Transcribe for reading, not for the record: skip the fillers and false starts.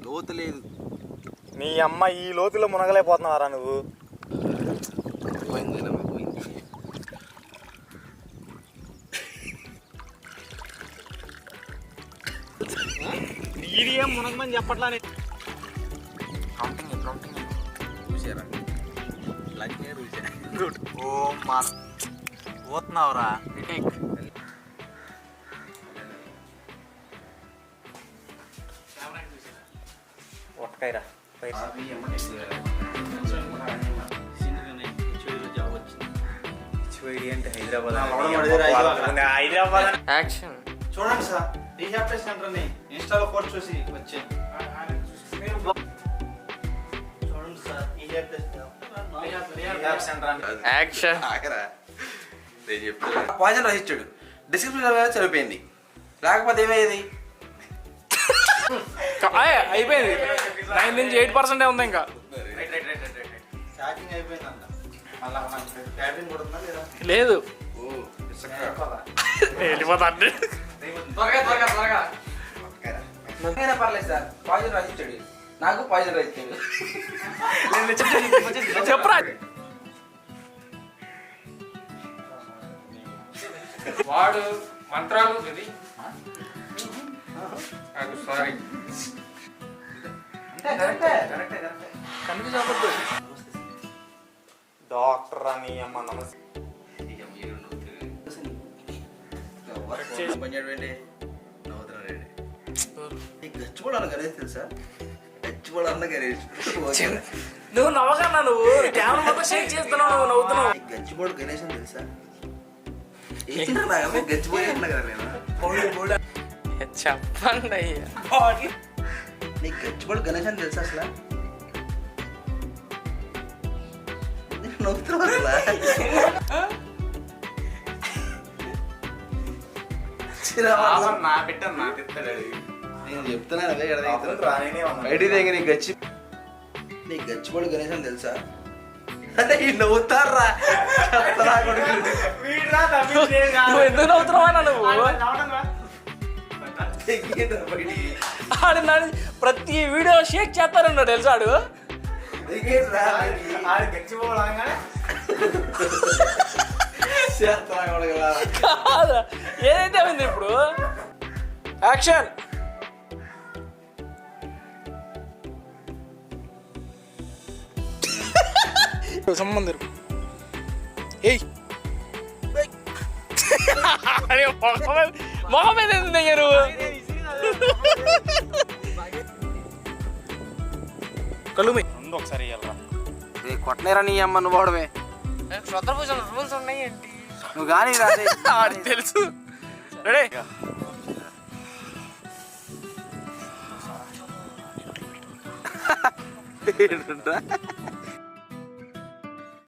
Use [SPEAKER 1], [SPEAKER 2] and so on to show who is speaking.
[SPEAKER 1] లోతు లేదు.
[SPEAKER 2] నీ అమ్మ ఈ లోతులో మునగలేకపోతున్నావారా నువ్వు? ఇది ఏం మునగమని చెప్పట్లా.
[SPEAKER 1] చూసారా?
[SPEAKER 2] ఓ మా పోతున్నావురా. ఒక్కైరా హైదరాబాద్
[SPEAKER 3] యాక్షన్
[SPEAKER 4] చూడండి సార్, రీహాబిలిటేషన్ సెంటర్ని ఇన్స్టాలో పోస్ట్ చూసి వచ్చాను. చూడండి సార్,
[SPEAKER 3] యాక్షన్
[SPEAKER 1] పాయిజన్ రాసిచ్చాడు. డిస్క్రిప్షన్ చనిపోయింది. లేకపోతే ఏమయ్యేది?
[SPEAKER 3] అయిపోయింది. 9 నుంచి 8% ఉంది ఇంకా.
[SPEAKER 4] ప్యాకింగ్ అయిపోయిందంట. మళ్ళీ ప్యాకింగ్ కొడుతుందా లేదా?
[SPEAKER 3] లేదు,
[SPEAKER 1] త్వరగా పర్లేదు సార్. పాయిజన్ రాసిచ్చాడు, నాకు పాయిజన్ రాసిచ్చాడు.
[SPEAKER 3] చెప్పరా.
[SPEAKER 5] వాడు మంత్రాలు ఇది సారీ
[SPEAKER 3] కన్ఫ్యూజ్ అవ్వద్దు.
[SPEAKER 2] డాక్టర్ అని అమ్మ నమస్తే.
[SPEAKER 1] గచ్చిపోవడానికి గణేష్ తెలుసా? గచ్చిపోవడానికి గణేష్.
[SPEAKER 3] నువ్వు నవ్వకన్నా, నువ్వు కెమెరా మొత్తం షేక్ చేస్తున్నావు, నువ్వు నవ్వుతున్నావు.
[SPEAKER 1] గచ్చిపోడు గణేష్ అని తెలుసా? గచ్చిపోయి అన్నా కదా నేను.
[SPEAKER 3] చెప్పండి అయ్యా.
[SPEAKER 1] నీకు గచ్చిపోడు గణేష్ అని తెలుసా అసలు? నవ్వుతున్నావు నేను చెప్తున్నాను బయట దగ్గర నీకు గచ్చిపోడు గణేష్ అని తెలుసా? అంటే ఈ నవ్వుతారా?
[SPEAKER 3] నువ్వు ఎందుకు నవ్వుతున్నావా నువ్వు? ఆడు ప్రతి వీడియో షేక్ చేస్తారన్నాడు తెలుసాడు. ఏదైతే ఉంది ఇప్పుడు. యాక్షన్. సంబంధం మొహం మీద ఎందుకు కళ్ళు
[SPEAKER 2] ముందు ఒకసారి
[SPEAKER 1] కొట్టనేరా నీ అమ్మ నువ్వు వాడమే.
[SPEAKER 3] శ్రద్ధపూజల రూల్స్ ఉన్నాయేంటి?
[SPEAKER 1] నువ్వు కానీ
[SPEAKER 3] తెలుసు. రెడీ.